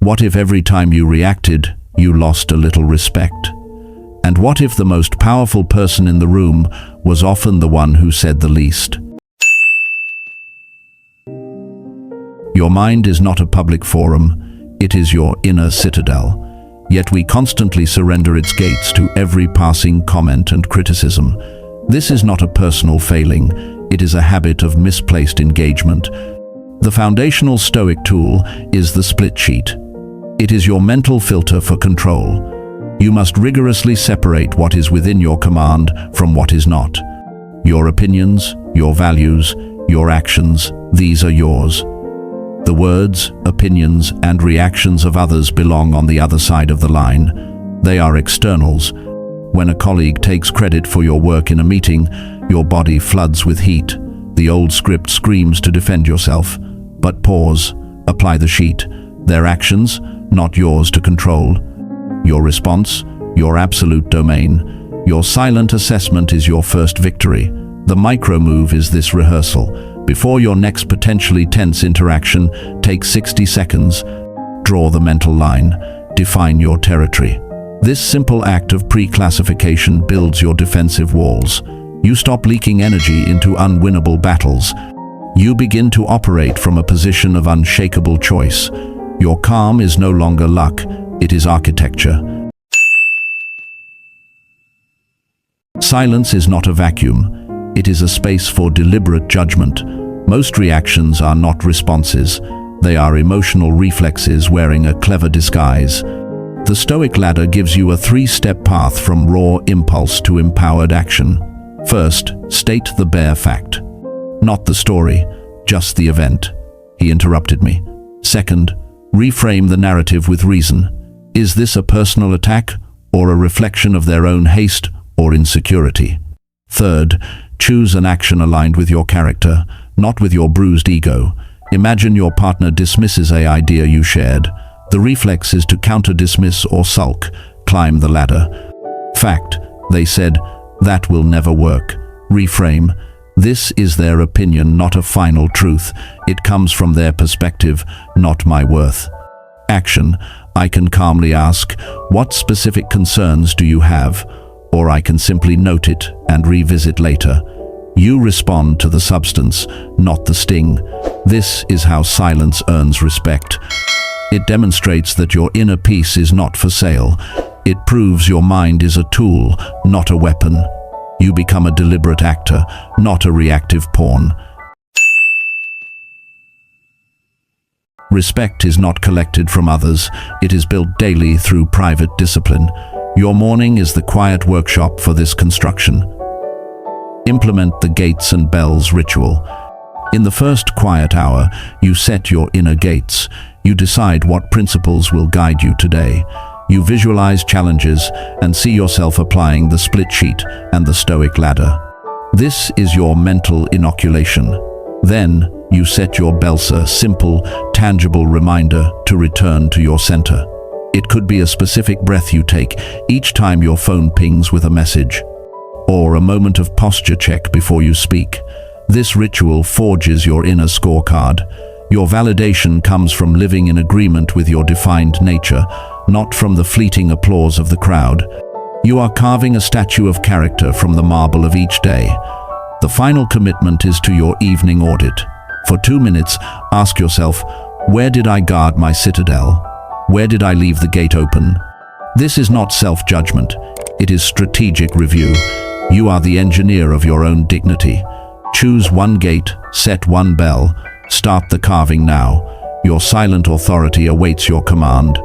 What if every time you reacted, you lost a little respect? And what if the most powerful person in the room was often the one who said the least? Your mind is not a public forum, it is your inner citadel. Yet we constantly surrender its gates to every passing comment and criticism. This is not a personal failing, it is a habit of misplaced engagement. The foundational Stoic tool is the split sheet. It is your mental filter for control. You must rigorously separate what is within your command from what is not. Your opinions, your values, your actions, these are yours. The words, opinions, and reactions of others belong on the other side of the line. They are externals. When a colleague takes credit for your work in a meeting, your body floods with heat. The old script screams to defend yourself. But pause, apply the sheet. Their actions, not yours to control. Your response, your absolute domain. Your silent assessment is your first victory. The micro move is this rehearsal. Before your next potentially tense interaction, take 60 seconds. Draw the mental line. Define your territory. This simple act of pre-classification builds your defensive walls. You stop leaking energy into unwinnable battles. You begin to operate from a position of unshakable choice. Your calm is no longer luck, it is architecture. Silence is not a vacuum. It is a space for deliberate judgment. Most reactions are not responses. They are emotional reflexes wearing a clever disguise. The Stoic Ladder gives you a 3-step path from raw impulse to empowered action. First, state the bare fact. Not the story, just the event. He interrupted me. Second, reframe the narrative with reason. Is this a personal attack or a reflection of their own haste or insecurity? Third, choose an action aligned with your character, not with your bruised ego. Imagine your partner dismisses an idea you shared. The reflex is to counter-dismiss or sulk, climb the ladder. Fact, they said, that will never work. Reframe, this is their opinion, not a final truth. It comes from their perspective, not my worth. Action, I can calmly ask, what specific concerns do you have? Or I can simply note it and revisit later. You respond to the substance, not the sting. This is how silence earns respect. It demonstrates that your inner peace is not for sale. It proves your mind is a tool, not a weapon. You become a deliberate actor, not a reactive pawn. Respect is not collected from others. It is built daily through private discipline. Your morning is the quiet workshop for this construction. Implement the gates and bells ritual. In the first quiet hour, you set your inner gates. You decide what principles will guide you today. You visualize challenges and see yourself applying the split sheet and the Stoic Ladder. This is your mental inoculation. Then, you set your belsa, simple, tangible reminder to return to your center. It could be a specific breath you take each time your phone pings with a message, or a moment of posture check before you speak. This ritual forges your inner scorecard. Your validation comes from living in agreement with your defined nature, not from the fleeting applause of the crowd. You are carving a statue of character from the marble of each day. The final commitment is to your evening audit. For 2 minutes, ask yourself, where did I guard my citadel? Where did I leave the gate open? This is not self-judgment. It is strategic review. You are the engineer of your own dignity. Choose one gate, set one bell. Start the carving now. Your silent authority awaits your command.